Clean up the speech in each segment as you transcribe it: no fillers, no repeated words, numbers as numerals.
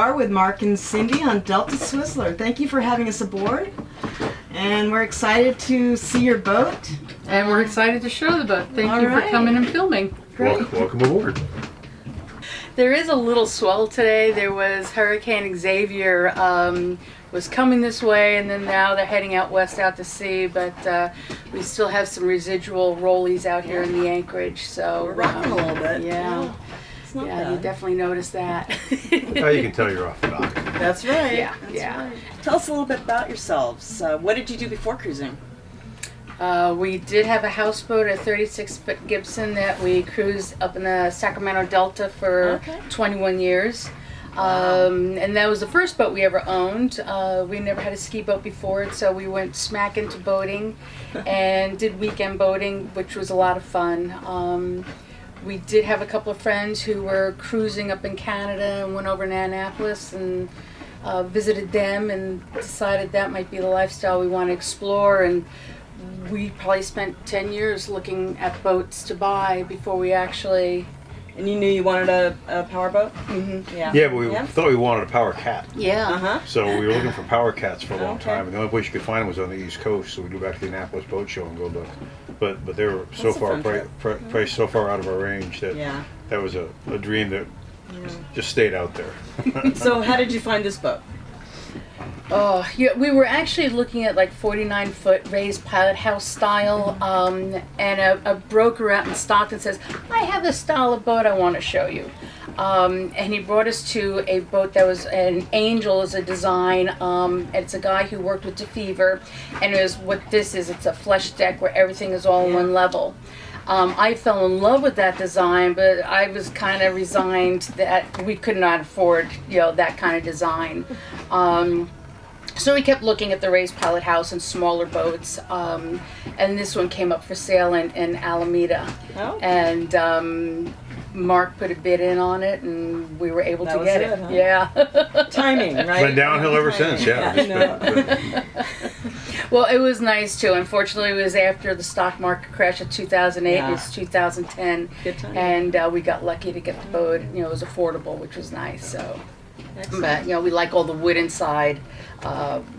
are with Mark and Cindy on DeltaSwizzler. Thank you for having us aboard. And we're excited to see your boat. And we're excited to show the boat. Thank you for coming and filming. Great. Welcome aboard. There is a little swell today. There was Hurricane Xavier was coming this way, and then now they're heading out west out to sea, but we still have some residual rollies out here in the anchorage. So We're rocking a little bit. Yeah. It's not Yeah, bad. you definitely noticed that. Now you can tell you're off the dock. That's right. Yeah, That's yeah. right. Tell us a little bit about yourselves. What did you do before cruising? We did have a houseboat, a 36-foot Gibson that we cruised up in the Sacramento Delta for 21 years. And that was the first boat we ever owned. We never had a ski boat before it, so we went smack into boating and did weekend boating, which was a lot of fun. We did have a couple of friends who were cruising up in Canada and went over to Annapolis and visited them and decided that might be the lifestyle we want to explore. And we probably spent 10 years looking at boats to buy before we actually... And you knew you wanted a power boat? Mm-hmm. Yeah. Yeah, but we thought we wanted a power cat. Yeah. Uh-huh. So we were looking for power cats for a long Okay. time, and the only place you could find them was on the East Coast. So we go back to the Annapolis Boat Show and go look. But they were so That's a far fun priced so far out of our range that that was a dream that just stayed out there. So how did you find this boat? Oh, yeah, we were actually looking at like 49-foot raised pilot house style, and a broker out in Stockton says, I have a style of boat I want to show you. And he brought us to a boat that was an Angel as a design. It's a guy who worked with DeFever, and it was what this is. It's a flush deck where everything is all on one level. I fell in love with that design, but I was kind of resigned that we could not afford, that kind of design. So we kept looking at the raised pilot house and smaller boats, and this one came up for sale in Alameda. Oh. And Mark put a bid in on it, and we were able to was get it, it. huh? Yeah. Timing, right? Been downhill ever since, yeah. I know. Well, it was nice too. Unfortunately, it was after the stock market crash of 2008. Yeah. It was 2010, Good time. and we got lucky to get the boat. It was affordable, which was nice. So. Excellent. But we like all the wood inside,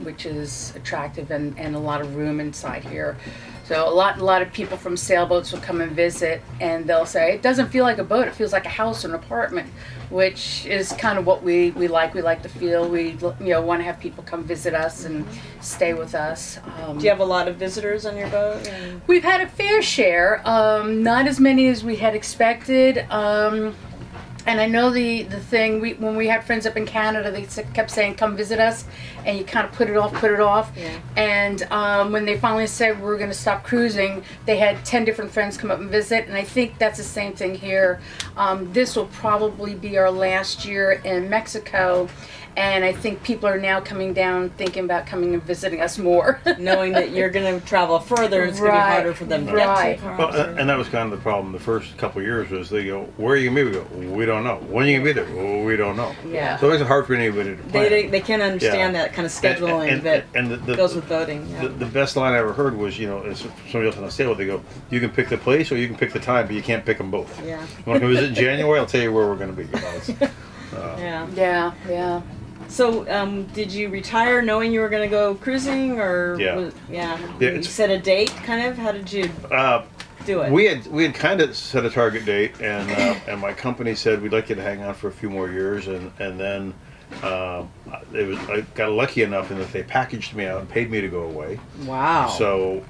which is attractive, and a lot of room inside here. So a lot of people from sailboats will come and visit, and they'll say it doesn't feel like a boat; it feels like a house or an apartment, which is kind of what we like. We like to feel we want to have people come visit us and stay with us. Do you have a lot of visitors on your boat? We've had a fair share, not as many as we had expected. And I know the thing, when we had friends up in Canada, they kept saying, come visit us, and you kind of put it off. Yeah. And when they finally said we're going to stop cruising, they had 10 different friends come up and visit, and I think that's the same thing here. This will probably be our last year in Mexico, and I think people are now coming down thinking about coming and visiting us more. Knowing that you're going to travel further, it's going to be harder for them to get to. Well, and that was kind of the problem the first couple of years was they go, where are you going to be? We go, we don't know. When are you going to be there? Well, we don't know. Yeah. So it makes it hard for anybody to plan. They can't understand that kind of scheduling that goes with boating. Yeah. The best line I ever heard was, as somebody else on the sail, they go, you can pick the place or you can pick the time, but you can't pick them both. Yeah. You want to visit in January? I'll tell you where we're going to be. Yeah. So, did you retire knowing you were going to go cruising, or you set a date? Kind of. How did you do it? We had kind of set a target date, and my company said we'd like you to hang on for a few more years, and then I got lucky enough in that they packaged me out and paid me to go away. Wow. So.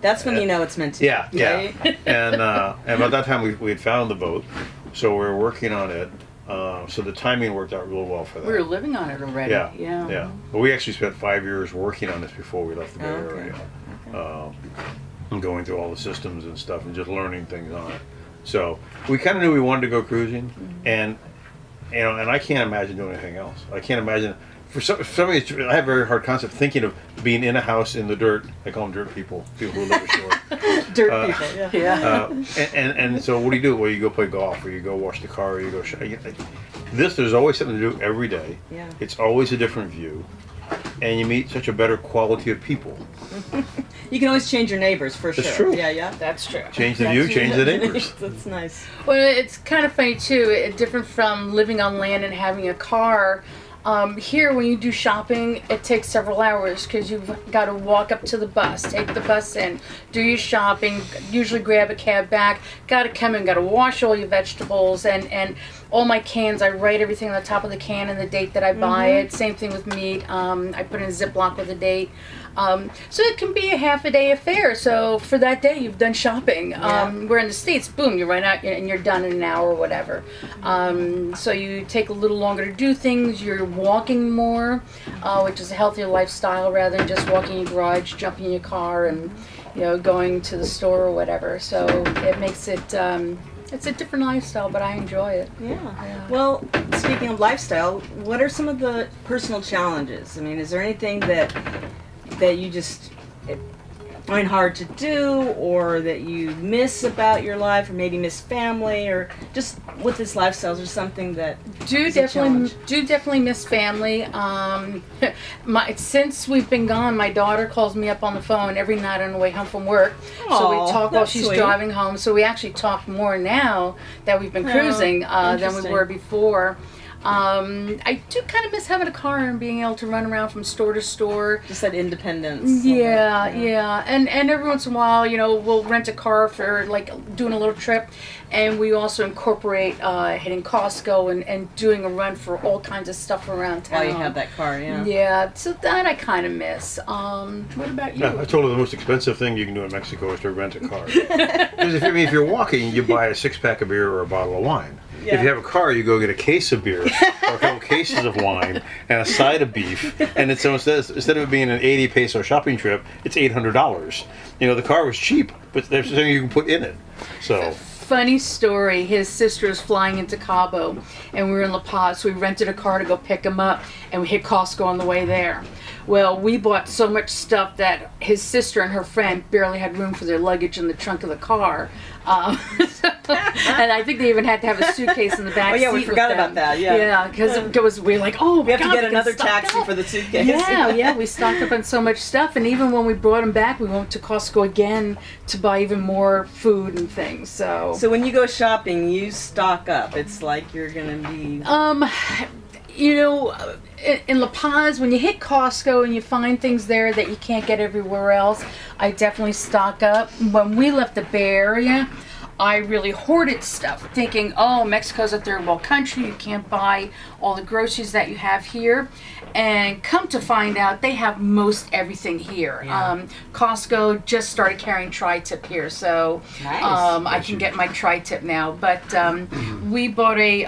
That's when you know it's meant to. Yeah. Right? And by that time we had found the boat, so we were working on it. So the timing worked out real well for that. We were living on it already. Yeah. But we actually spent 5 years working on this before we left the Bay Area. And going through all the systems and stuff and just learning things on it. So we kind of knew we wanted to go cruising, and I can't imagine doing anything else. I can't imagine. For some reason, I have a very hard concept thinking of being in a house in the dirt. I call them dirt people who live ashore. Dirt people, yeah. And so what do? Well, you go play golf, or you go wash the car, or you go there's always something to do every day. Yeah. It's always a different view. and you meet such a better quality of people. You can always change your neighbors, for sure. That's true. Yeah. That's true. Change the view, change the neighbors. That's nice. Well, it's kind of funny too. Different from living on land and having a car. Here, when you do shopping, it takes several hours because you've got to walk up to the bus, take the bus in, do your shopping, usually grab a cab back, got to come in, got to wash all your vegetables, and all my cans, I write everything on the top of the can and the date that I buy it. Same thing with meat. I put in a Ziploc with a date. So it can be a half a day affair. So for that day, you've done shopping. Where in the States, boom, you run out and you're done in an hour or whatever. So you take a little longer to do things. You're walking more, which is a healthier lifestyle rather than just walking in your garage, jumping in your car, and going to the store or whatever. So it makes it. It's a different lifestyle, but I enjoy it. Yeah. Well, speaking of lifestyle, what are some of the personal challenges? I mean, is there anything that you just find hard to do, or that you miss about your life, or maybe miss family, or just with this lifestyle, is there something that do definitely miss family. Since we've been gone, my daughter calls me up on the phone every night on the way home from work. So we talk while she's driving home. So we actually talk more now that we've been cruising than we were before. I do kind of miss having a car and being able to run around from store to store. Just that independence. Yeah. And every once in a while, we'll rent a car for like doing a little trip, and we also incorporate hitting Costco and doing a run for all kinds of stuff around town. While you have that car, yeah. Yeah, so that I kind of miss. What about you? Yeah, I told her the most expensive thing you can do in Mexico is to rent a car. Because if you're walking, you buy a 6-pack of beer or a bottle of wine. Yeah. If you have a car, you go get a case of beer or a couple cases of wine and a side of beef. And it's instead of it being an 80 peso shopping trip, it's $800. The car was cheap, but there's something you can put in it. So. Funny story, his sister was flying into Cabo and we were in La Paz, so we rented a car to go pick him up, and we hit Costco on the way there. Well, we bought so much stuff that his sister and her friend barely had room for their luggage in the trunk of the car. And I think they even had to have a suitcase in the back seat. Oh yeah, we forgot about that. Yeah, because we were like, we have to get another taxi for the suitcase. Yeah, we stocked up on so much stuff, and even when we brought him back, we went to Costco again to buy even more food and things. So when you go shopping, you stock up. It's like you're gonna be. In La Paz, when you hit Costco and you find things there that you can't get everywhere else, I definitely stock up. When we left the Bay Area, I really hoarded stuff, thinking, Mexico's a third world country, you can't buy all the groceries that you have here. And come to find out, they have most everything here. Yeah. Costco just started carrying tri-tip here, so nice. I can get my tri-tip now. But we bought a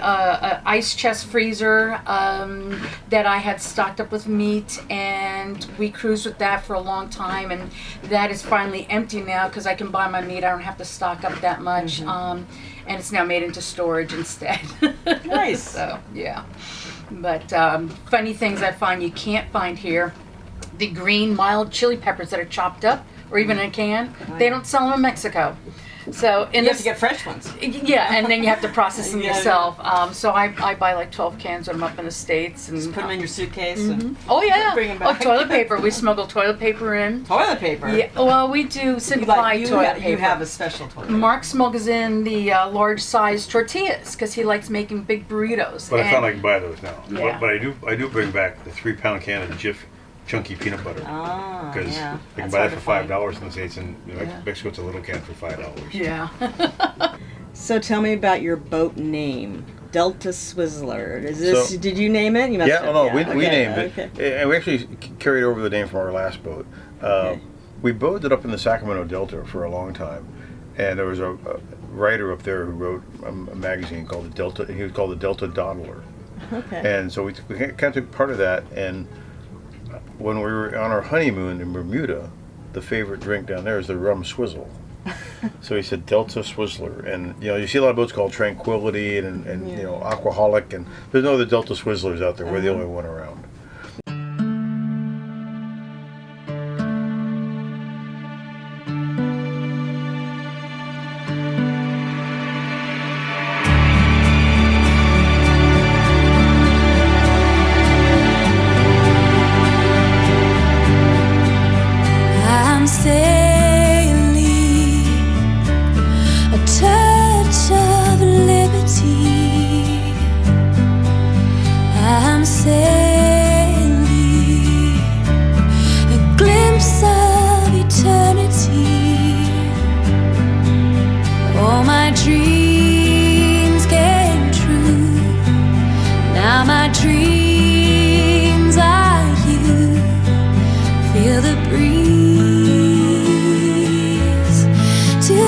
ice chest freezer that I had stocked up with meat, and we cruised with that for a long time. And that is finally empty now because I can buy my meat. I don't have to stock up that much. And it's now made into storage instead. Nice. So, yeah. But funny things I find you can't find here. The green mild chili peppers that are chopped up or even in a can, they don't sell them in Mexico. So you have to get fresh ones. Yeah, and then you have to process them yourself. So I buy like 12 cans when I'm up in the States. And just put them in your suitcase. And oh yeah. Bring them back. Toilet paper. We smuggle toilet paper in. Toilet paper? Yeah. Well, we do simplified toilet paper. You have a special toilet paper. Mark smuggles in the large size tortillas because he likes making big burritos. But I found I can buy those now. Yeah. But I do bring back the 3-pound can of Jif chunky peanut butter. Because I can buy that for $5 in the States, and Mexico it's a little can for $5. Yeah. So tell me about your boat name, DeltaSwizzler. Is this? Did you name it? You must have. We named it, and we actually carried over the name from our last boat. We boated up in the Sacramento Delta for a long time, and there was a writer up there who wrote a magazine called the Delta. He was called the Delta Dawdler. Okay. And so we kind of took part of that, and when we were on our honeymoon in Bermuda, the favorite drink down there is the rum swizzle. So he said DeltaSwizzler, and you see a lot of boats called Tranquility and Aquaholic, and there's no other DeltaSwizzlers out there. We're the only one around.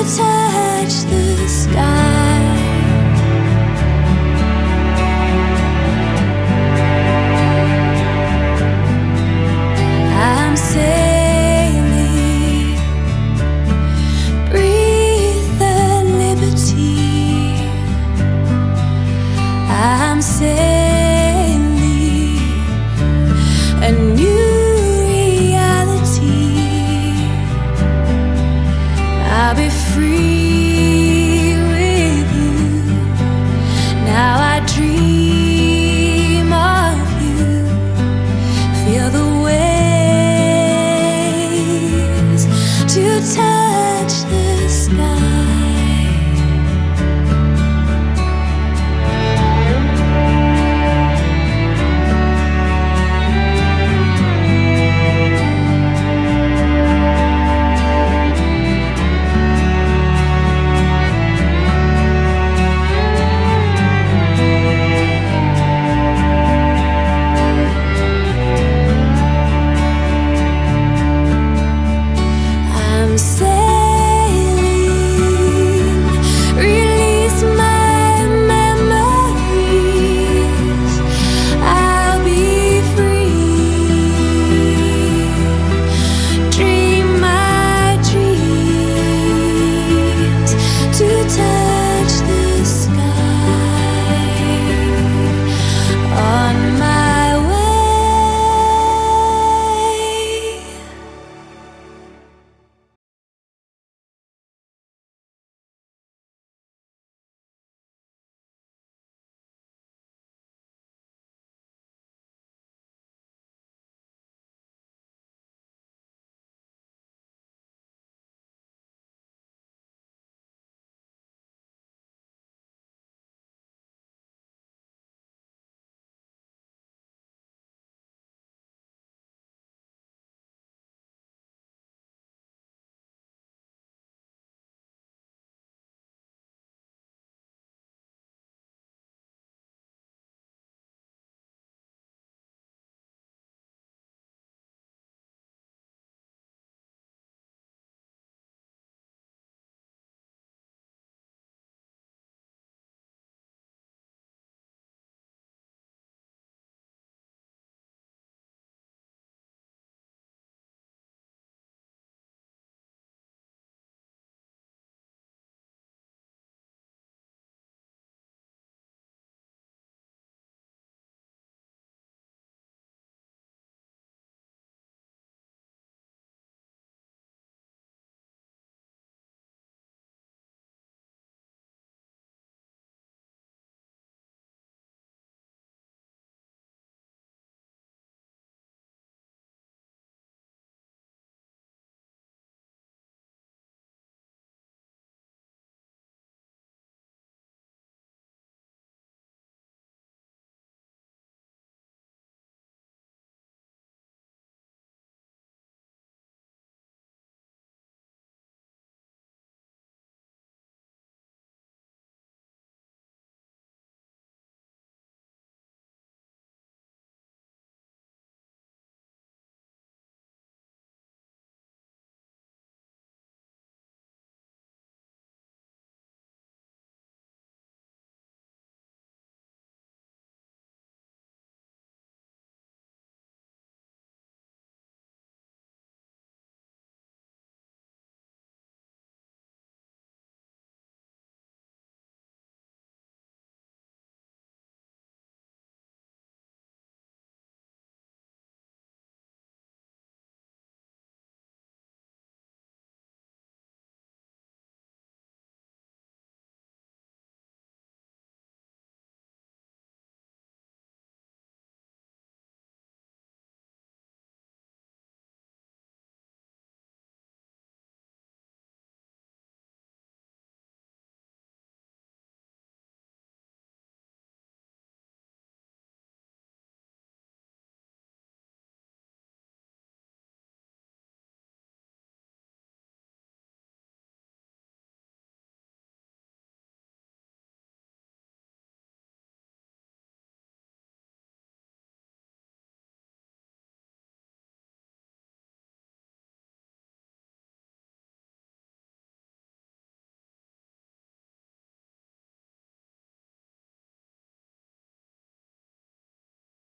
touch the sky. I'm sailing, breathe the liberty. I'm sailing, a new reality. I'll be free with you. Now I dream of you. Feel the waves to touch the sky.